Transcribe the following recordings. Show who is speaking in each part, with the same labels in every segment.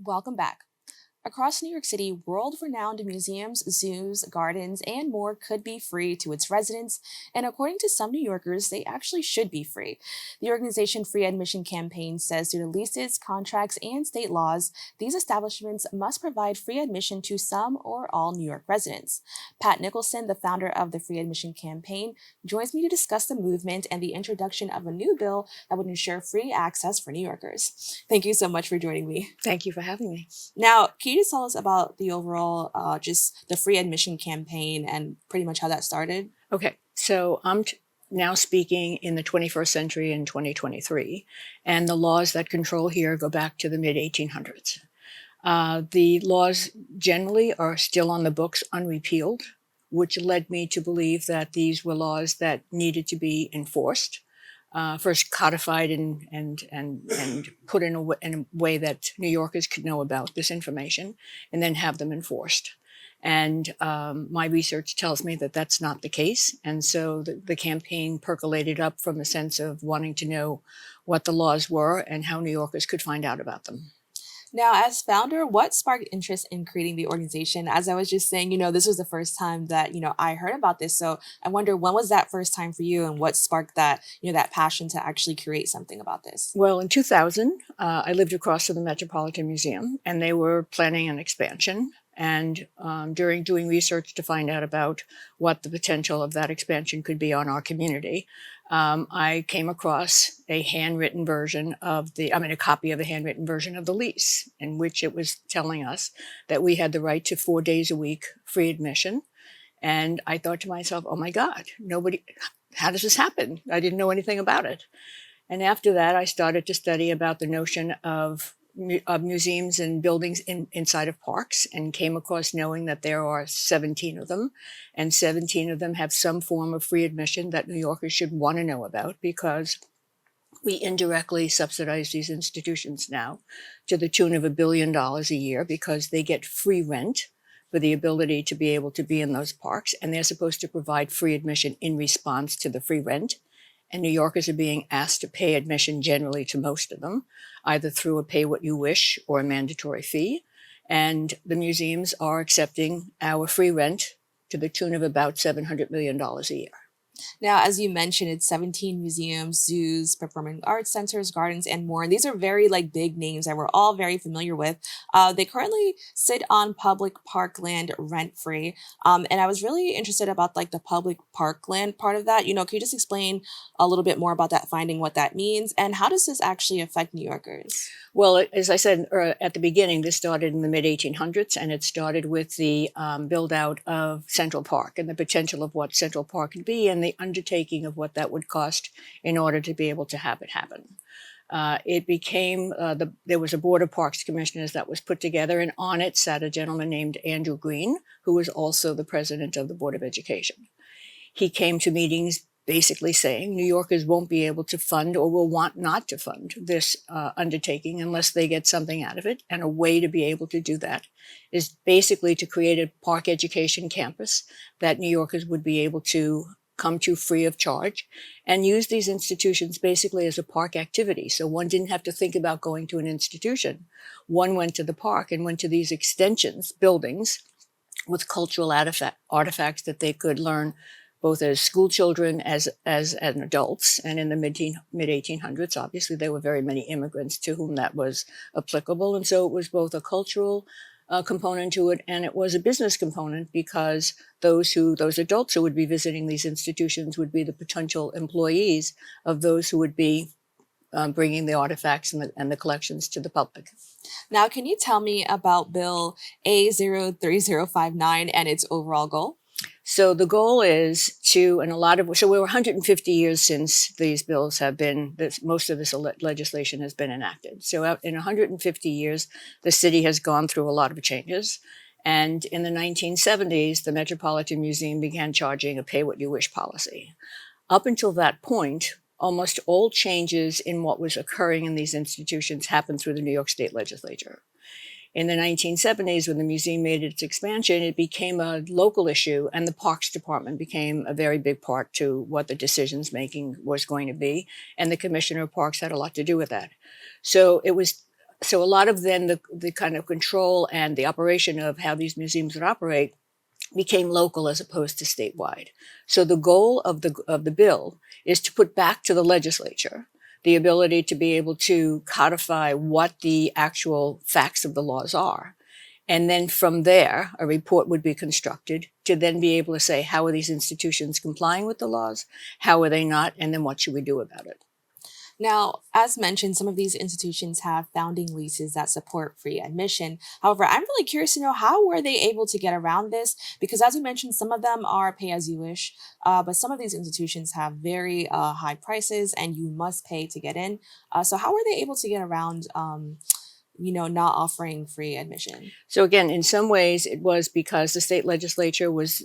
Speaker 1: Welcome back. Across New York City, world renowned museums, zoos, gardens, and more could be free to its residents, and according to some New Yorkers, they actually should be free. The organization Free Admission Campaign says due to leases, contracts, and state laws, these establishments must provide free admission to some or all New York residents. Pat Nicholson, the founder of the Free Admission Campaign, joins me to discuss the movement and the introduction of a new bill that would ensure free access for New Yorkers. Thank you so much for joining me.
Speaker 2: Thank you for having me.
Speaker 1: Now, can you just tell us about the overall, just the free admission campaign and pretty much how that started?
Speaker 2: Okay, so I'm now speaking in the 21st century in 2023, and the laws that control here go back to the mid 1800s. The laws generally are still on the books unrepealed, which led me to believe that these were laws that needed to be enforced. First codified and put in a way that New Yorkers could know about this information, and then have them enforced. And my research tells me that that's not the case. And so the campaign percolated up from a sense of wanting to know what the laws were and how New Yorkers could find out about them.
Speaker 1: Now, as founder, what sparked interest in creating the organization? As I was just saying, this was the first time that, I heard about this. So I wonder, when was that first time for you and what sparked that, that passion to actually create something about this?
Speaker 2: Well, in 2000, I lived across from the Metropolitan Museum, and they were planning an expansion. And during doing research to find out about what the potential of that expansion could be on our community, I came across a handwritten version of a copy of a handwritten version of the lease, in which it was telling us that we had the right to 4 days a week free admission. And I thought to myself, oh my God, how does this happen? I didn't know anything about it. And after that, I started to study about the notion of museums and buildings inside of parks, and came across knowing that there are 17 of them, and 17 of them have some form of free admission that New Yorkers should want to know about, because we indirectly subsidize these institutions now to the tune of $1 billion a year, because they get free rent for the ability to be able to be in those parks, and they're supposed to provide free admission in response to the free rent. And New Yorkers are being asked to pay admission generally to most of them, either through a pay what you wish or a mandatory fee. And the museums are accepting our free rent to the tune of about $700 million a year.
Speaker 1: Now, as you mentioned, it's 17 museums, zoos, performing arts centers, gardens, and more. And these are very big names that we're all very familiar with. They currently sit on public parkland rent-free. And I was really interested about the public parkland part of that. Can you just explain a little bit more about that finding, what that means, and how does this actually affect New Yorkers?
Speaker 2: Well, as I said at the beginning, this started in the mid 1800s, and it started with the build out of Central Park and the potential of what Central Park could be, and the undertaking of what that would cost in order to be able to have it happen. It became, there was a Board of Parks Commissioners that was put together, and on it sat a gentleman named Andrew Green, who was also the president of the Board of Education. He came to meetings basically saying New Yorkers won't be able to fund, or will want not to fund, this undertaking unless they get something out of it. And a way to be able to do that is basically to create a park education campus that New Yorkers would be able to come to free of charge, and use these institutions basically as a park activity. So one didn't have to think about going to an institution. One went to the park and went to these extensions, buildings, with cultural artifacts that they could learn both as school children as adults. And in the mid 1800s, obviously, there were very many immigrants to whom that was applicable. And so it was both a cultural component to it, and it was a business component, because those adults who would be visiting these institutions would be the potential employees of those who would be bringing the artifacts and the collections to the public.
Speaker 1: Now, can you tell me about Bill A03059 and its overall goal?
Speaker 2: So the goal is so we're 150 years since these bills have been, most of this legislation has been enacted. So in 150 years, the city has gone through a lot of changes. And in the 1970s, the Metropolitan Museum began charging a pay what you wish policy. Up until that point, almost all changes in what was occurring in these institutions happened through the New York State Legislature. In the 1970s, when the museum made its expansion, it became a local issue, and the Parks Department became a very big part to what the decisions making was going to be, and the Commissioner of Parks had a lot to do with that. So it was So a lot of then the kind of control and the operation of how these museums would operate became local as opposed to statewide. So the goal of the bill is to put back to the legislature the ability to be able to codify what the actual facts of the laws are. And then from there, a report would be constructed to then be able to say, how are these institutions complying with the laws? How are they not? And then what should we do about it?
Speaker 1: Now, as mentioned, some of these institutions have founding leases that support free admission. However, I'm really curious to know, how were they able to get around this? Because as you mentioned, some of them are pay as you wish, but some of these institutions have very high prices and you must pay to get in. So how were they able to get around, not offering free admission?
Speaker 2: So again, in some ways, it was because the state legislature was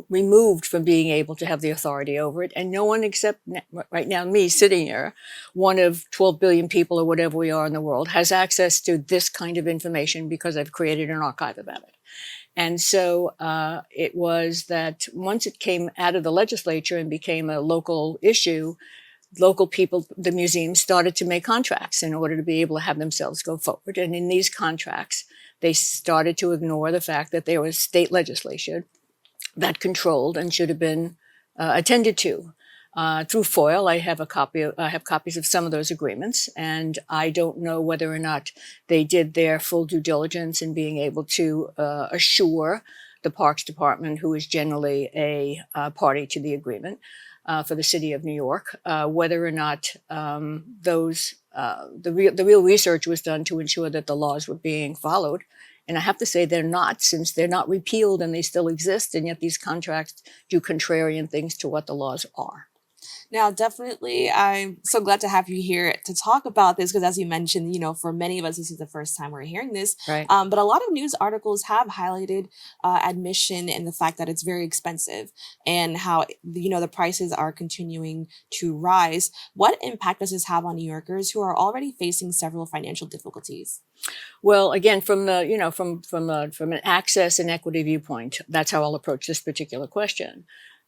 Speaker 2: removed from being able to have the authority over it, and no one except right now me sitting here, one of 12 billion people or whatever we are in the world, has access to this kind of information because I've created an archive about it. And so it was that once it came out of the legislature and became a local issue, local people, the museums, started to make contracts in order to be able to have themselves go forward. And in these contracts, they started to ignore the fact that there was state legislation that controlled and should have been attended to. Through FOIL, I have copies of some of those agreements, and I don't know whether or not they did their full due diligence in being able to assure the Parks Department, who is generally a party to the agreement, for the city of New York, whether or not the real research was done to ensure that the laws were being followed. And I have to say they're not, since they're not repealed and they still exist, and yet these contracts do contrarian things to what the laws are.
Speaker 1: Now, definitely, I'm so glad to have you here to talk about this because, as you mentioned, for many of us, this is the first time we're hearing this.
Speaker 2: Right.
Speaker 1: But a lot of news articles have highlighted admission and the fact that it's very expensive and how, the prices are continuing to rise. What impact does this have on New Yorkers who are already facing several financial difficulties?
Speaker 2: Well, again, from the from an access and equity viewpoint, that's how I'll approach this particular question.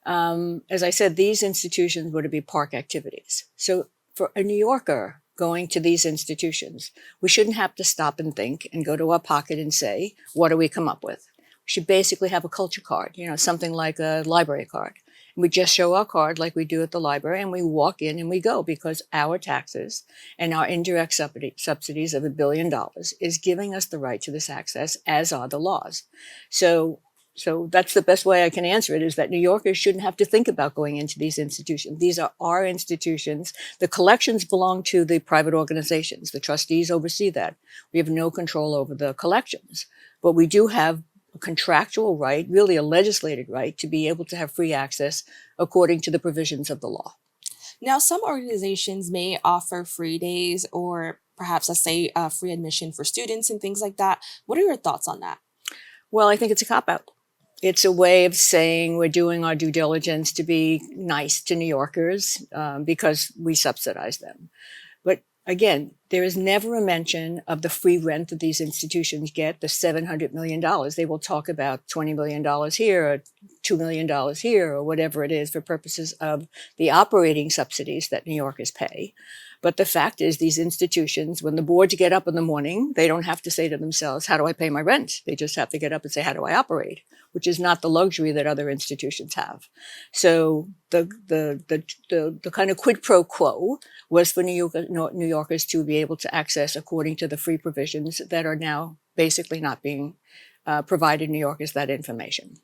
Speaker 2: As I said, these institutions were to be park activities. So for a New Yorker going to these institutions, we shouldn't have to stop and think and go to our pocket and say, what do we come up with? We should basically have a culture card, something like a library card. And we just show our card like we do at the library, and we walk in and we go, because our taxes and our indirect subsidies of $1 billion is giving us the right to this access, as are the laws. So that's the best way I can answer it, is that New Yorkers shouldn't have to think about going into these institutions. These are our institutions. The collections belong to the private organizations. The trustees oversee that. We have no control over the collections, but we do have a contractual right, really a legislated right, to be able to have free access according to the provisions of the law.
Speaker 1: Now, some organizations may offer free days or perhaps, let's say, free admission for students and things like that. What are your thoughts on that?
Speaker 2: Well, I think it's a cop-out. It's a way of saying we're doing our due diligence to be nice to New Yorkers because we subsidize them. But again, there is never a mention of the free rent that these institutions get, the $700 million. They will talk about $20 million here, or $2 million here, or whatever it is, for purposes of the operating subsidies that New Yorkers pay. But the fact is, these institutions, when the boards get up in the morning, they don't have to say to themselves, how do I pay my rent? They just have to get up and say, how do I operate? Which is not the luxury that other institutions have. So the kind of quid pro quo was for New Yorkers to be able to access according to the free provisions that are now basically not being provided New Yorkers that information.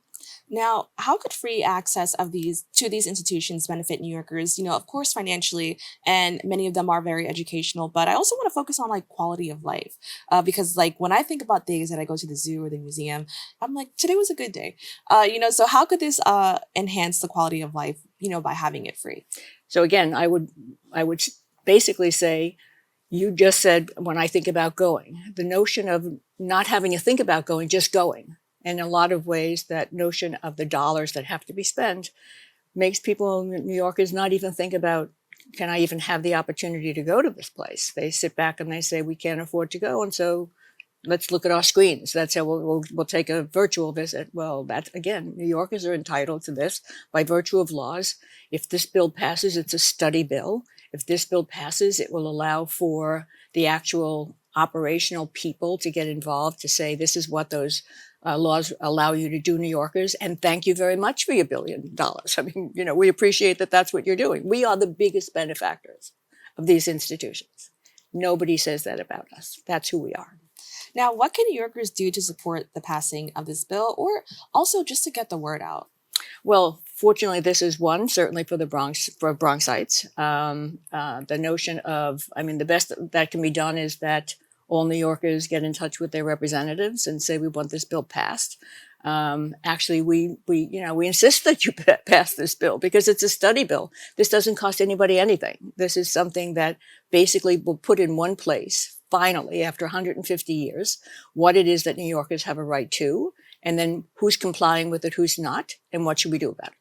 Speaker 1: Now, how could free access to these institutions benefit New Yorkers? Of course, financially, and many of them are very educational. But I also want to focus on quality of life, because when I think about days that I go to the zoo or the museum, I'm like, today was a good day. So how could this enhance the quality of life? By having it free.
Speaker 2: So again, I would basically say, you just said, when I think about going, the notion of not having to think about going, just going. And in a lot of ways, that notion of the dollars that have to be spent makes people, New Yorkers, not even think about, can I even have the opportunity to go to this place? They sit back and they say, we can't afford to go, and so let's look at our screens. That's how we'll take a virtual visit. Well, that's, again, New Yorkers are entitled to this by virtue of laws. If this bill passes, it's a study bill. If this bill passes, it will allow for the actual operational people to get involved to say, this is what those laws allow you to do, New Yorkers, and thank you very much for your $1 billion. I mean, we appreciate that that's what you're doing. We are the biggest benefactors of these institutions. Nobody says that about us. That's who we are.
Speaker 1: Now, what can New Yorkers do to support the passing of this bill, or also just to get the word out?
Speaker 2: Well, fortunately, this is one, certainly for the Bronxites. The notion of, the best that can be done is that all New Yorkers get in touch with their representatives and say, we want this bill passed. Actually, we insist that you pass this bill because it's a study bill. This doesn't cost anybody anything. This is something that basically will put in one place, finally, after 150 years, what it is that New Yorkers have a right to, and then who's complying with it, who's not, and what should we do about it.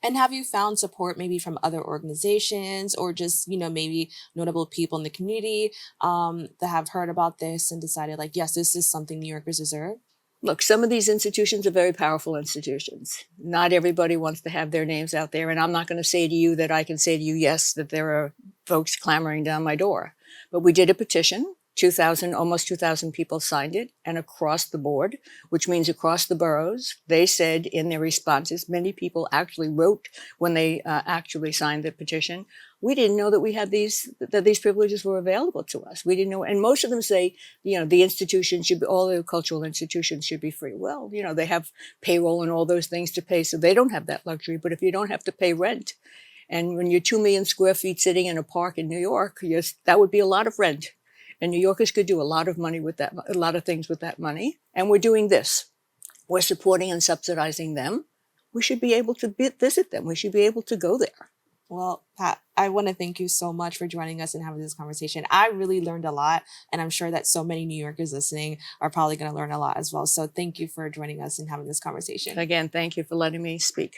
Speaker 1: And have you found support maybe from other organizations or just, maybe notable people in the community that have heard about this and decided like, yes, this is something New Yorkers deserve?
Speaker 2: Look, some of these institutions are very powerful institutions. Not everybody wants to have their names out there. And I'm not going to say to you that I can say to you, yes, that there are folks clamoring down my door. But we did a petition. Almost 2,000 people signed it, and across the board, which means across the boroughs, they said in their responses, many people actually wrote when they actually signed the petition, we didn't know that that these privileges were available to us. We didn't know, and most of them say, the institution should be, all the cultural institutions should be free. Well, they have payroll and all those things to pay, so they don't have that luxury. But if you don't have to pay rent, and when you're 2 million square feet sitting in a park in New York, yes, that would be a lot of rent. And New Yorkers could do a lot of money with that, a lot of things with that money. And we're doing this. We're supporting and subsidizing them. We should be able to visit them. We should be able to go there.
Speaker 1: Well, Pat, I want to thank you so much for joining us and having this conversation. I really learned a lot, and I'm sure that so many New Yorkers listening are probably going to learn a lot as well. So thank you for joining us and having this conversation.
Speaker 2: Again, thank you for letting me speak.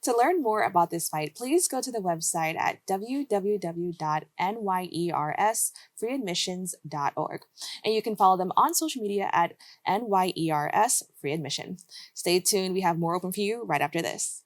Speaker 1: To learn more about this fight, please go to the website at www.nyers.freeadmissions.org. And you can follow them on social media at NYERS Free Admission. Stay tuned. We have more open for you right after this.